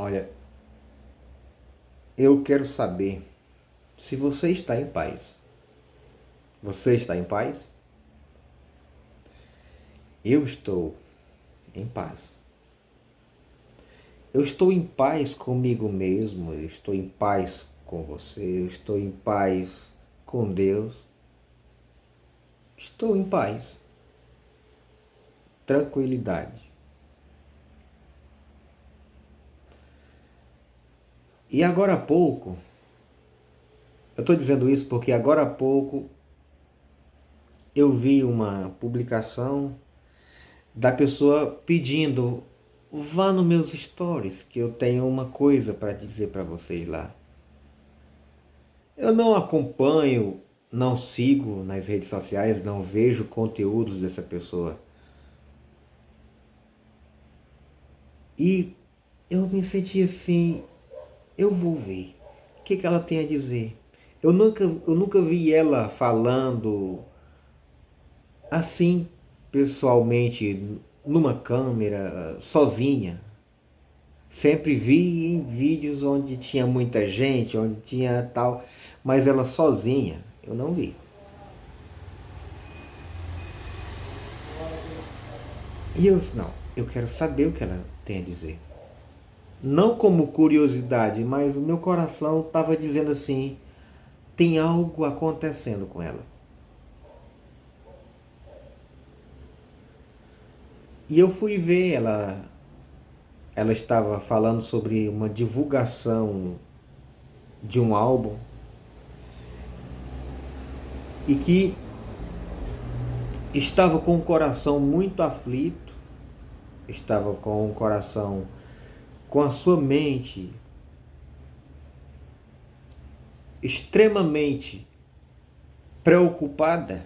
Olha, eu quero saber se você está em paz. Você está em paz? Eu estou em paz. Eu estou em paz comigo mesmo, eu estou em paz com você, eu estou em paz com Deus. Estou em paz, tranquilidade. E agora há pouco, eu estou dizendo isso porque agora há pouco eu vi uma publicação da pessoa pedindo: vá nos meus stories, que eu tenho uma coisa para dizer para vocês lá. Eu não acompanho, não sigo nas redes sociais, não vejo conteúdos dessa pessoa. E eu me senti assim, eu vou ver o que ela tem a dizer. Eu nunca vi ela falando assim, pessoalmente, numa câmera, sozinha. Sempre vi em vídeos onde tinha muita gente, onde tinha tal, mas ela sozinha, eu não vi. E eu disse, não, eu quero saber o que ela tem a dizer. Não como curiosidade, mas o meu coração estava dizendo assim, tem algo acontecendo com ela. E eu fui ver, ela estava falando sobre uma divulgação de um álbum e que estava com o coração muito aflito, estava com o coração, com a sua mente extremamente preocupada,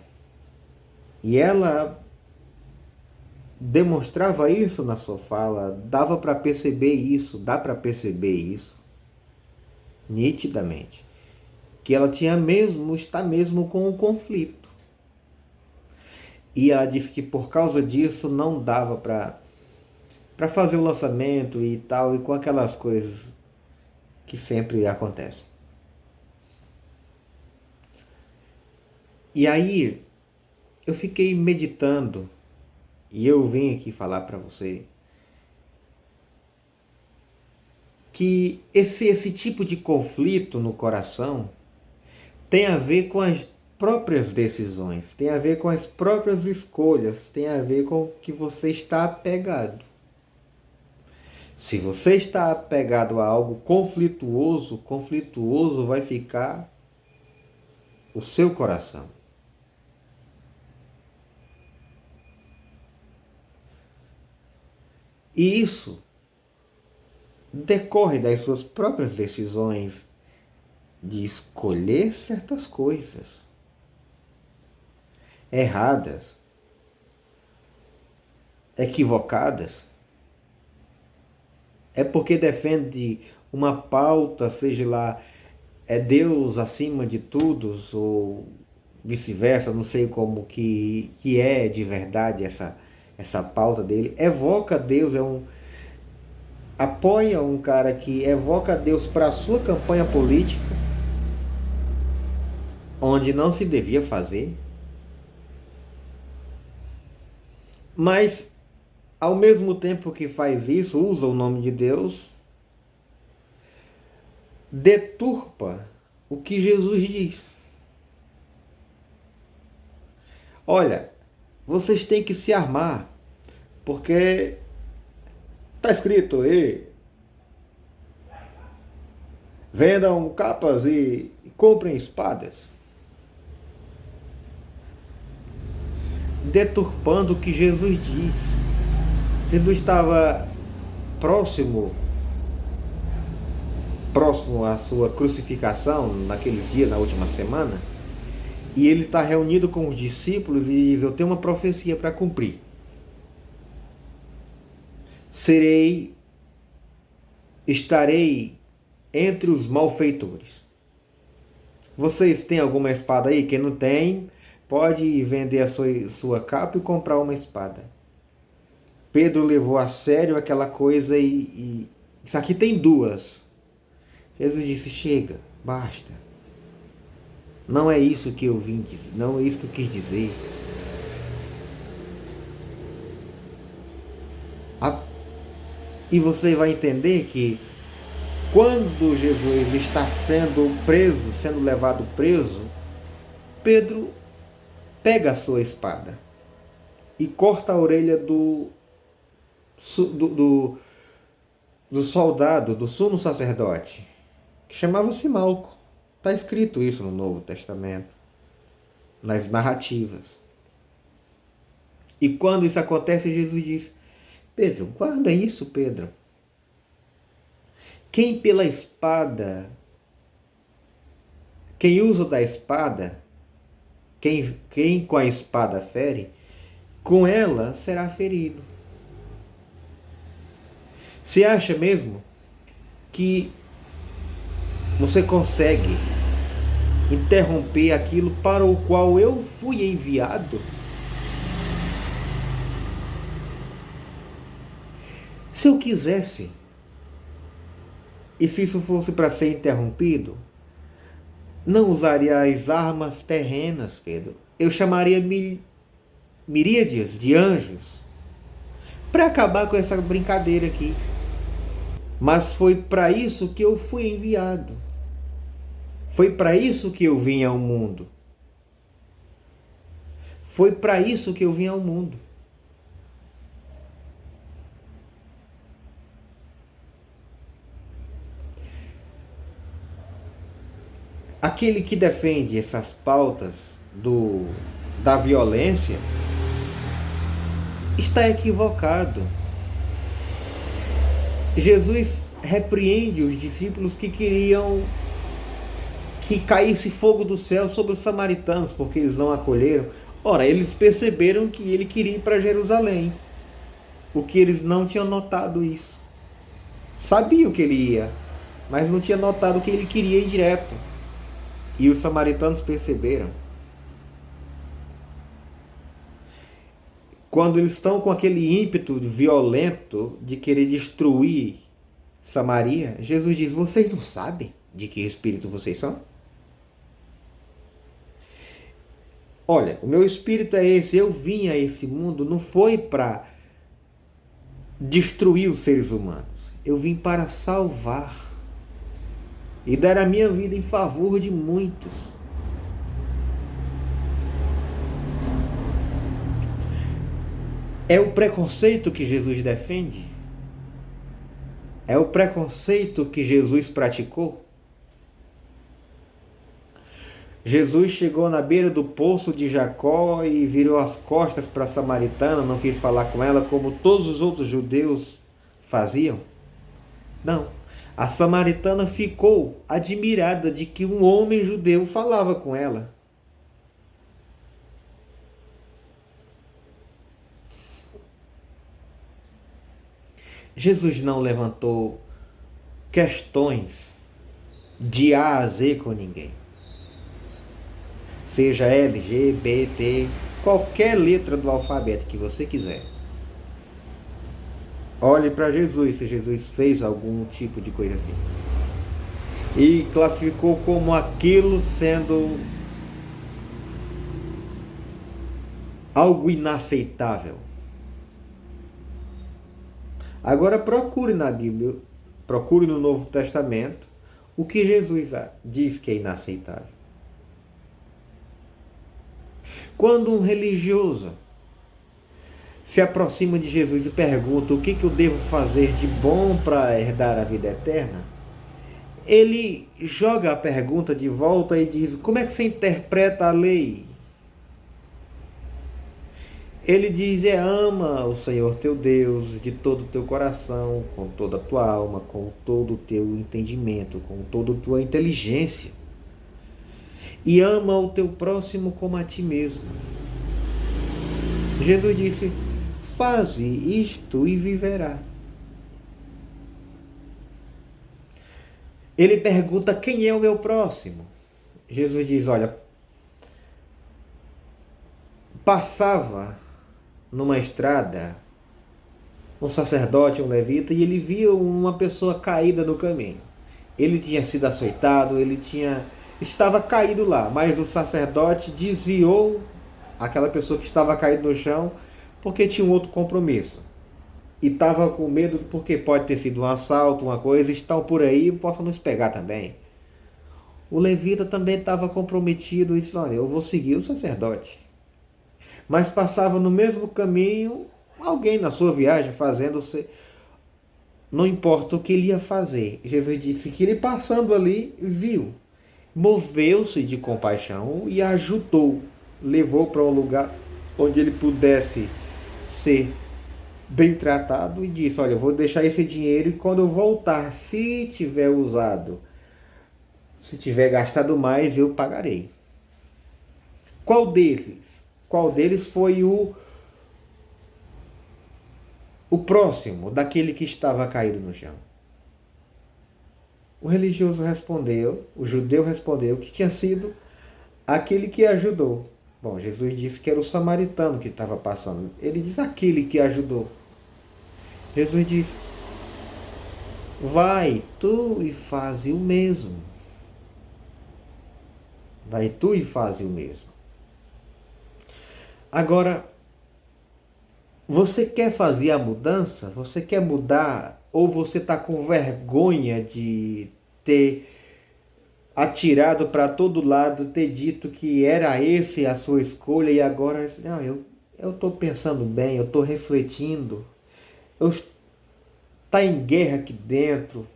e ela demonstrava isso na sua fala, dava para perceber isso, dá para perceber isso nitidamente, que ela tinha mesmo, está mesmo com um conflito. E ela disse que por causa disso não dava para fazer o lançamento e tal, e com aquelas coisas que sempre acontecem. E aí eu fiquei meditando e eu vim aqui falar para você que esse tipo de conflito no coração tem a ver com as próprias decisões, tem a ver com as próprias escolhas, tem a ver com o que você está apegado. Se você está apegado a algo conflituoso, conflituoso vai ficar o seu coração. E isso decorre das suas próprias decisões de escolher certas coisas erradas, equivocadas. É porque defende uma pauta, seja lá, é Deus acima de tudo, ou vice-versa, não sei como que é de verdade essa pauta dele. Evoca Deus, apoia um cara que evoca Deus para a sua campanha política, onde não se devia fazer, mas ao mesmo tempo que faz isso, usa o nome de Deus, deturpa o que Jesus diz. Olha, vocês têm que se armar, porque está escrito aí, vendam capas e comprem espadas. Deturpando o que Jesus diz. Jesus estava próximo à sua crucificação, naqueles dias, na última semana, e ele está reunido com os discípulos e diz, eu tenho uma profecia para cumprir. Estarei entre os malfeitores. Vocês têm alguma espada aí? Quem não tem, pode vender a sua capa e comprar uma espada. Pedro levou a sério aquela coisa e Isso aqui tem duas. Jesus disse: chega, basta. Não é isso que eu vim dizer, não é isso que eu quis dizer. E você vai entender que quando Jesus está sendo preso, sendo levado preso, Pedro pega a sua espada e corta a orelha do, do, do soldado, do sumo sacerdote, que chamava-se Malco. Está escrito isso no Novo Testamento, nas narrativas. E quando isso acontece, Jesus diz: Pedro, guarda isso, Pedro. Quem pela espada, quem usa da espada, quem com a espada fere, com ela será ferido. Você acha mesmo que você consegue interromper aquilo para o qual eu fui enviado? Se eu quisesse, e se isso fosse para ser interrompido, não usaria as armas terrenas, Pedro. Eu chamaria miríades de anjos para acabar com essa brincadeira aqui. Mas foi para isso que eu fui enviado. Foi para isso que eu vim ao mundo. Foi para isso que eu vim ao mundo. Aquele que defende essas pautas da violência está equivocado. Jesus repreende os discípulos que queriam que caísse fogo do céu sobre os samaritanos, porque eles não acolheram. Ora, eles perceberam que ele queria ir para Jerusalém, porque eles não tinham notado isso. Sabiam que ele ia, mas não tinham notado que ele queria ir direto. E os samaritanos perceberam. Quando eles estão com aquele ímpeto violento de querer destruir Samaria, Jesus diz: vocês não sabem de que espírito vocês são? Olha, o meu espírito é esse. Eu vim a esse mundo não foi para destruir os seres humanos. Eu vim para salvar e dar a minha vida em favor de muitos. É o preconceito que Jesus defende? É o preconceito que Jesus praticou? Jesus chegou na beira do poço de Jacó e virou as costas para a samaritana, não quis falar com ela como todos os outros judeus faziam? Não. A samaritana ficou admirada de que um homem judeu falava com ela. Jesus não levantou questões de A a Z com ninguém. Seja L, G, B, T, qualquer letra do alfabeto que você quiser. Olhe para Jesus, se Jesus fez algum tipo de coisa assim. E classificou como aquilo sendo algo inaceitável. Agora procure na Bíblia, procure no Novo Testamento o que Jesus diz que é inaceitável. Quando um religioso se aproxima de Jesus e pergunta o que eu devo fazer de bom para herdar a vida eterna, ele joga a pergunta de volta e diz: como é que você interpreta a lei? Ele diz: ama o Senhor teu Deus de todo o teu coração, com toda a tua alma, com todo o teu entendimento, com toda a tua inteligência. E ama o teu próximo como a ti mesmo. Jesus disse: faze isto e viverá. Ele pergunta: quem é o meu próximo? Jesus diz: olha, passava numa estrada um sacerdote, um levita, e ele viu uma pessoa caída no caminho. Ele tinha sido açoitado, estava caído lá, mas o sacerdote desviou aquela pessoa que estava caída no chão porque tinha um outro compromisso. E estava com medo porque pode ter sido um assalto, uma coisa, estão por aí e possam nos pegar também. O levita também estava comprometido e disse: olha, eu vou seguir o sacerdote. Mas passava no mesmo caminho alguém na sua viagem fazendo, não importa o que ele ia fazer. Jesus disse que ele passando ali viu, moveu-se de compaixão e ajudou, levou para um lugar onde ele pudesse ser bem tratado e disse: olha, eu vou deixar esse dinheiro e quando eu voltar, se tiver usado, se tiver gastado mais, eu pagarei. Qual deles? Qual deles foi o próximo daquele que estava caído no chão? O religioso respondeu, o judeu respondeu que tinha sido aquele que ajudou. Bom, Jesus disse que era o samaritano que estava passando. Ele diz aquele que ajudou. Jesus disse: vai tu e faze o mesmo. Vai tu e faze o mesmo. Agora, você quer fazer a mudança? Você quer mudar? Ou você está com vergonha de ter atirado para todo lado, ter dito que era esse a sua escolha e agora, não, eu estou pensando bem, eu estou refletindo, eu está em guerra aqui dentro,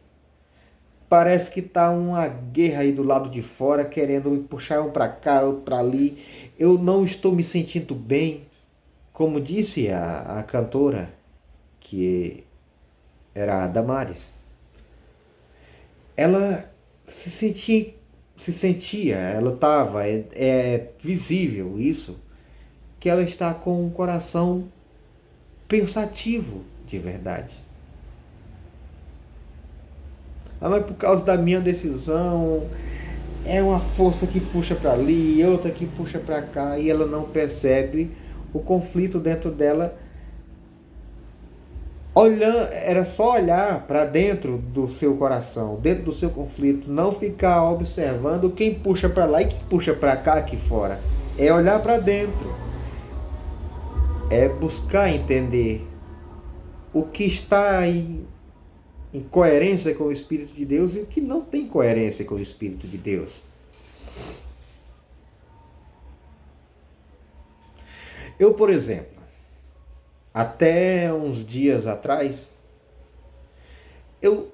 parece que está uma guerra aí do lado de fora, querendo me puxar um para cá, outro para ali, eu não estou me sentindo bem, como disse a cantora, que era a Damares, ela se sentia, ela estava, é visível isso, que ela está com um coração pensativo de verdade. Ah, mas por causa da minha decisão, é uma força que puxa para ali, outra que puxa para cá, e ela não percebe o conflito dentro dela. Olhando, era só olhar para dentro do seu coração, dentro do seu conflito, não ficar observando quem puxa para lá e quem puxa para cá aqui fora. É olhar para dentro, é buscar entender o que está em coerência com o Espírito de Deus e o que não tem coerência com o Espírito de Deus. Eu, por exemplo, até uns dias atrás, eu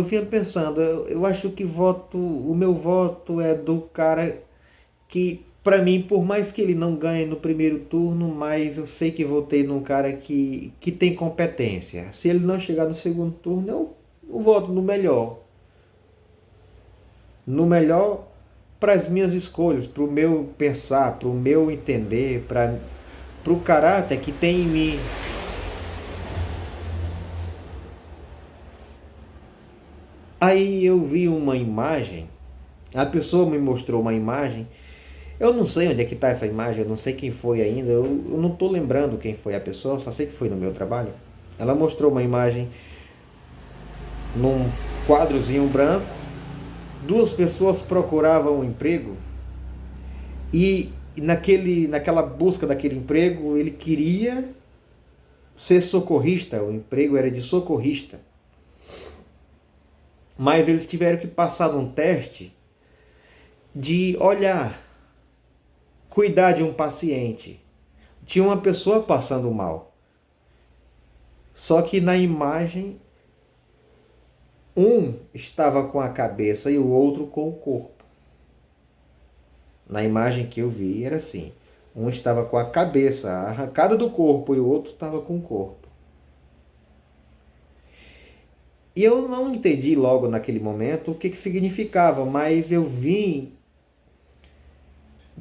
vinha pensando, eu acho que o meu voto é do cara que, para mim, por mais que ele não ganhe no primeiro turno, mas eu sei que votei num cara que tem competência. Se ele não chegar no segundo turno, eu voto no melhor. No melhor para as minhas escolhas, para o meu pensar, para o meu entender, para o caráter que tem em mim. Aí eu vi uma imagem, a pessoa me mostrou uma imagem, eu não sei onde é que está essa imagem, eu não sei quem foi ainda, eu não estou lembrando quem foi a pessoa, só sei que foi no meu trabalho. Ela mostrou uma imagem num quadrozinho branco, duas pessoas procuravam um emprego e naquela busca daquele emprego ele queria ser socorrista, o emprego era de socorrista. Mas eles tiveram que passar num teste de olhar, cuidar de um paciente. Tinha uma pessoa passando mal. Só que na imagem, um estava com a cabeça e o outro com o corpo. Na imagem que eu vi era assim. Um estava com a cabeça arrancada do corpo e o outro estava com o corpo. E eu não entendi logo naquele momento o que significava, mas eu vim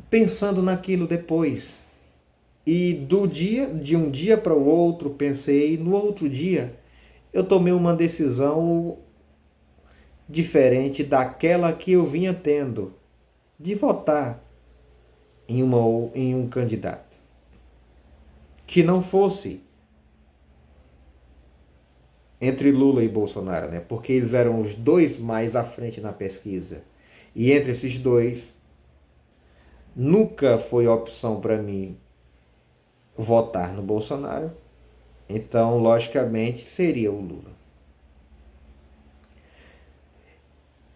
pensando naquilo depois. E de um dia para o outro, pensei, no outro dia, eu tomei uma decisão diferente daquela que eu vinha tendo, de votar em um candidato que não fosse entre Lula e Bolsonaro, né? Porque eles eram os dois mais à frente na pesquisa. E entre esses dois, nunca foi opção para mim votar no Bolsonaro. Então, logicamente, seria o Lula.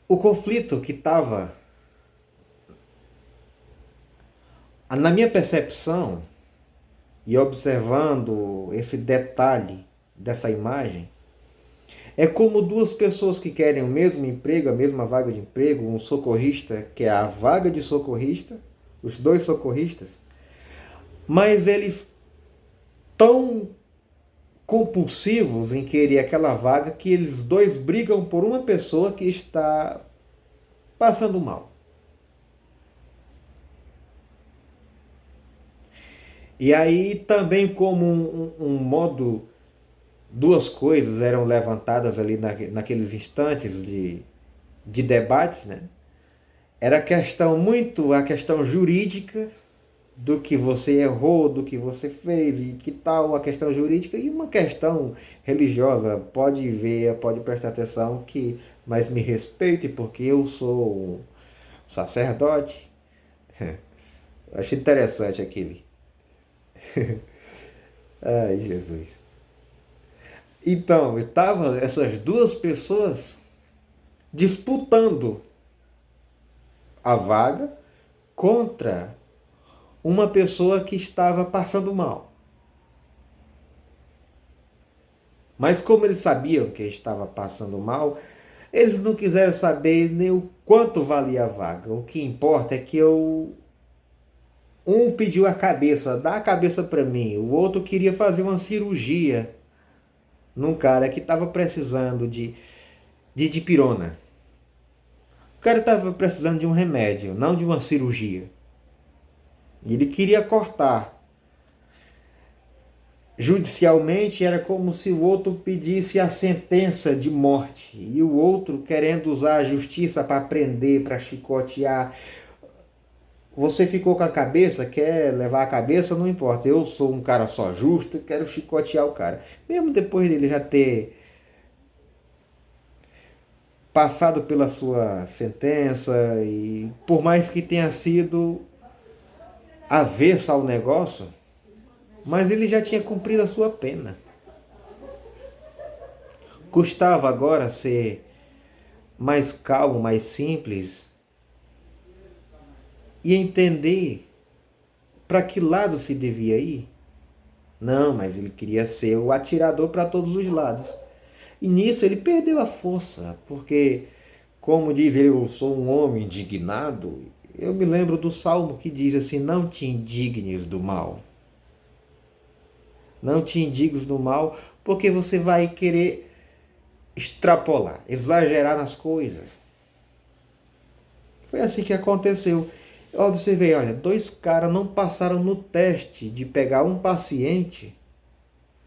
O conflito que estava, na minha percepção, e observando esse detalhe dessa imagem, é como duas pessoas que querem o mesmo emprego, a mesma vaga de emprego, um socorrista, que é a vaga de socorrista, os dois socorristas, mas eles tão compulsivos em querer aquela vaga que eles dois brigam por uma pessoa que está passando mal. E aí também como um modo, duas coisas eram levantadas ali naqueles instantes de debates, né? Era a questão jurídica do que você errou, do que você fez e que tal a questão jurídica e uma questão religiosa. Pode ver, pode prestar atenção que, mas me respeite porque eu sou um sacerdote. Acho interessante aquele. Ai, Jesus. Então, estavam essas duas pessoas disputando a vaga contra uma pessoa que estava passando mal. Mas como eles sabiam que estava passando mal, eles não quiseram saber nem o quanto valia a vaga. O que importa é que um pediu a cabeça, dá a cabeça para mim. O outro queria fazer uma cirurgia num cara que estava precisando de dipirona. O cara estava precisando de um remédio, não de uma cirurgia. E ele queria cortar. Judicialmente era como se o outro pedisse a sentença de morte e o outro querendo usar a justiça para prender, para chicotear. Você ficou com a cabeça, quer levar a cabeça, não importa. Eu sou um cara só justo, quero chicotear o cara. Mesmo depois dele já ter passado pela sua sentença e por mais que tenha sido avessa ao negócio, mas ele já tinha cumprido a sua pena. Custava agora ser mais calmo, mais simples e entender para que lado se devia ir. Não, mas ele queria ser o atirador para todos os lados. E nisso ele perdeu a força, porque, como diz ele, eu sou um homem indignado. Eu me lembro do salmo que diz assim: não te indignes do mal. Não te indignes do mal, porque você vai querer extrapolar, exagerar nas coisas. Foi assim que aconteceu. Eu observei, olha, dois caras não passaram no teste de pegar um paciente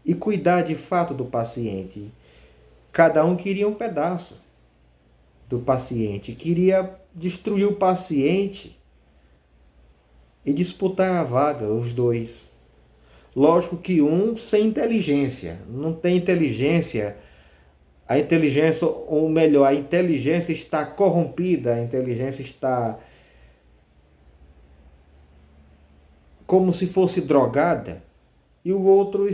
e cuidar de fato do paciente. Cada um queria um pedaço do paciente, queria destruir o paciente e disputar a vaga, os dois. Lógico que um sem inteligência, não tem inteligência. A inteligência, ou melhor, a inteligência está corrompida, a inteligência está como se fosse drogada, e o outro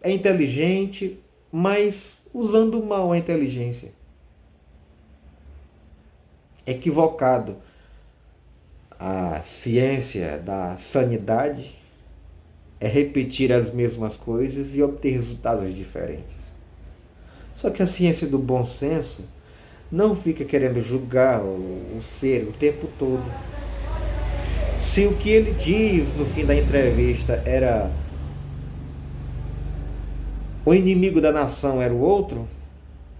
é inteligente, mas usando mal a inteligência. Equivocado. A ciência da sanidade é repetir as mesmas coisas e obter resultados diferentes. Só que a ciência do bom senso não fica querendo julgar o ser o tempo todo. Se o que ele diz no fim da entrevista era o inimigo da nação era o outro,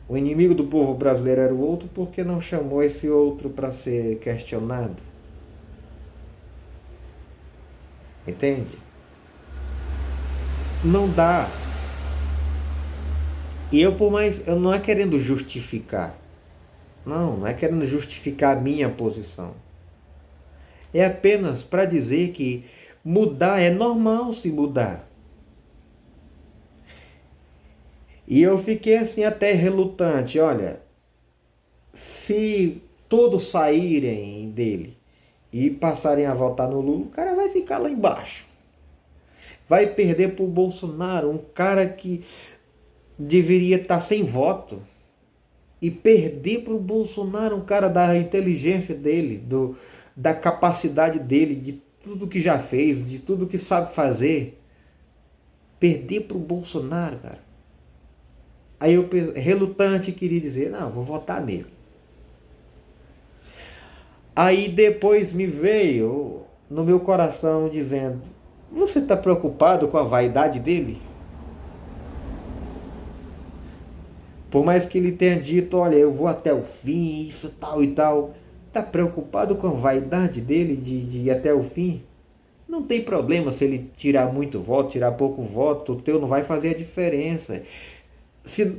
o inimigo do povo brasileiro era o outro, por que não chamou esse outro para ser questionado? Entende? Não dá. E eu, por mais, eu não é querendo justificar. Não é querendo justificar a minha posição. É apenas para dizer que mudar é normal se mudar. E eu fiquei assim até relutante, olha, se todos saírem dele e passarem a votar no Lula, o cara vai ficar lá embaixo. Vai perder para o Bolsonaro, um cara que deveria estar sem voto. E perder para o Bolsonaro, um cara da inteligência dele, da capacidade dele, de tudo que já fez, de tudo que sabe fazer. Perder para o Bolsonaro, cara. Aí eu, relutante, queria dizer, não, vou votar nele. Aí depois me veio no meu coração dizendo, você está preocupado com a vaidade dele? Por mais que ele tenha dito, olha, eu vou até o fim, isso tal e tal. Está preocupado com a vaidade dele de ir até o fim? Não tem problema se ele tirar muito voto, tirar pouco voto, o teu não vai fazer a diferença. Se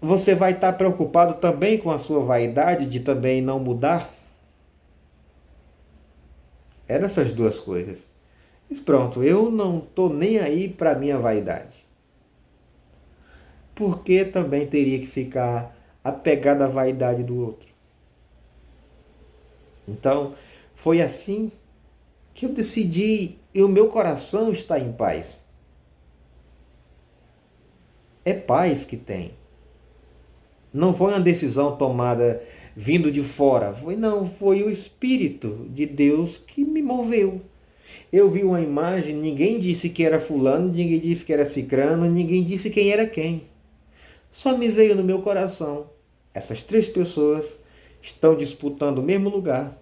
você vai estar preocupado também com a sua vaidade de também não mudar, eram essas duas coisas. Mas pronto, eu não tô nem aí para minha vaidade. Por que também teria que ficar apegado à vaidade do outro? Então, foi assim que eu decidi e o meu coração está em paz. É paz que tem. Não foi uma decisão tomada vindo de fora. Foi o Espírito de Deus que me moveu. Eu vi uma imagem, ninguém disse que era fulano, ninguém disse que era cicrano, ninguém disse quem era quem. Só me veio no meu coração. Essas três pessoas estão disputando o mesmo lugar.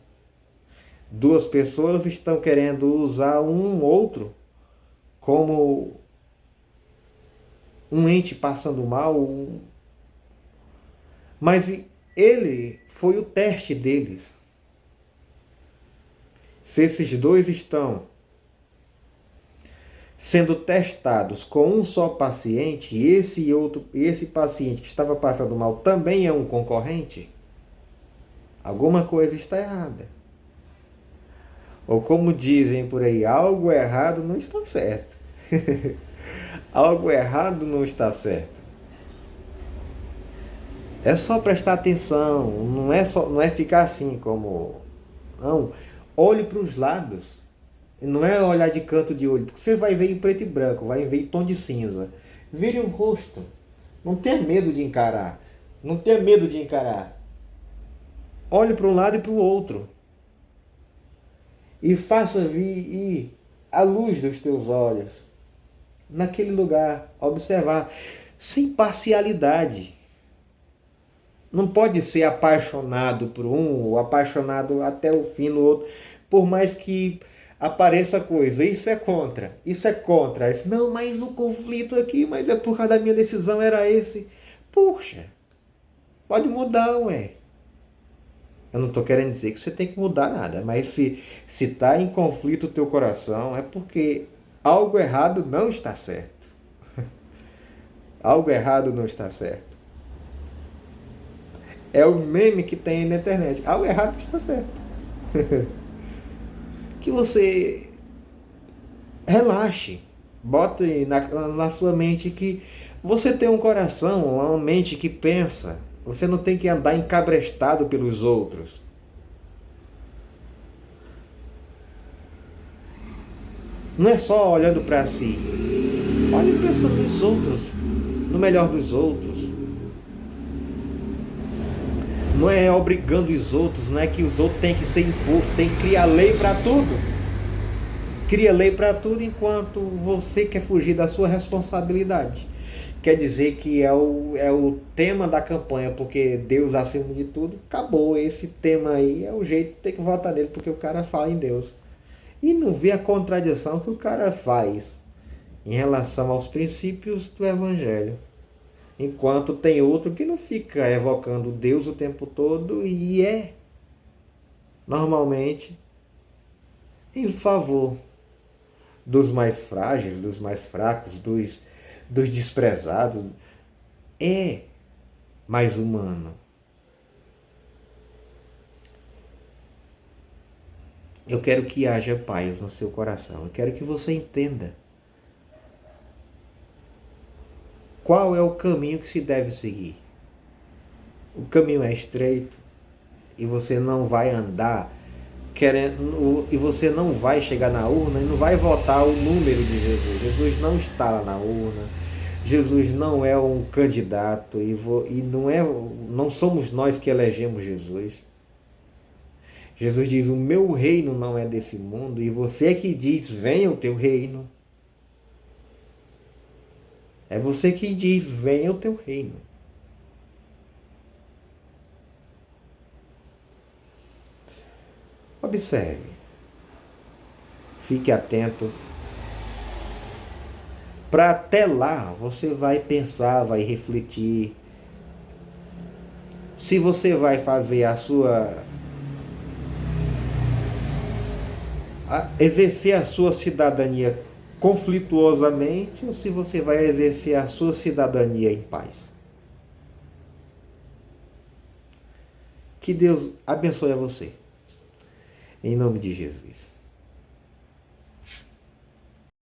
Duas pessoas estão querendo usar um outro como um ente passando mal, mas ele foi o teste deles. Se esses dois estão sendo testados com um só paciente, e esse paciente que estava passando mal também é um concorrente, alguma coisa está errada. Ou como dizem por aí, algo errado não está certo. Algo errado não está certo. É só prestar atenção, não é ficar assim como não, olhe para os lados. Não é olhar de canto de olho, porque você vai ver em preto e branco, vai ver em tom de cinza. Vire o rosto. Não tenha medo de encarar. Não tenha medo de encarar. Olhe para um lado e para o outro. E faça vir a luz dos teus olhos naquele lugar. Observar. Sem parcialidade. Não pode ser apaixonado por um ou apaixonado até o fim no outro. Por mais que apareça coisa, isso é contra, isso é contra. Isso, não, mas o conflito aqui, mas é por causa da minha decisão era esse. Puxa, pode mudar, ué. Eu não estou querendo dizer que você tem que mudar nada, mas se está em conflito o teu coração, é porque algo errado não está certo. Algo errado não está certo. É o meme que tem aí na internet. Algo errado não está certo. Que você relaxe. Bote na sua mente que você tem um coração, uma mente que pensa. Você não tem que andar encabrestado pelos outros. Não é só olhando para si. Olhe pensando nos outros, no melhor dos outros. Não é obrigando os outros, não é que os outros têm que ser impostos, tem que criar lei para tudo. Cria lei para tudo enquanto você quer fugir da sua responsabilidade. Quer dizer que é o tema da campanha, porque Deus acima de tudo, acabou. Esse tema aí é o jeito de ter que votar nele, porque o cara fala em Deus. E não vê a contradição que o cara faz em relação aos princípios do Evangelho. Enquanto tem outro que não fica evocando Deus o tempo todo e é, normalmente, em favor dos mais frágeis, dos mais fracos, dos desprezados. É mais humano. Eu quero que haja paz no seu coração. Eu quero que você entenda qual é o caminho que se deve seguir. O caminho é estreito e você não vai andar querendo, e você não vai chegar na urna e não vai votar o número de Jesus. Jesus não está lá na urna. Jesus não é um candidato e não somos nós que elegemos Jesus. Jesus diz: o meu reino não é desse mundo, e você é que diz: venha o teu reino. É você que diz: venha o teu reino. Observe, fique atento. Para até lá você vai pensar, vai refletir. Se você vai fazer exercer a sua cidadania conflituosamente ou se você vai exercer a sua cidadania em paz. Que Deus abençoe a você. Em nome de Jesus.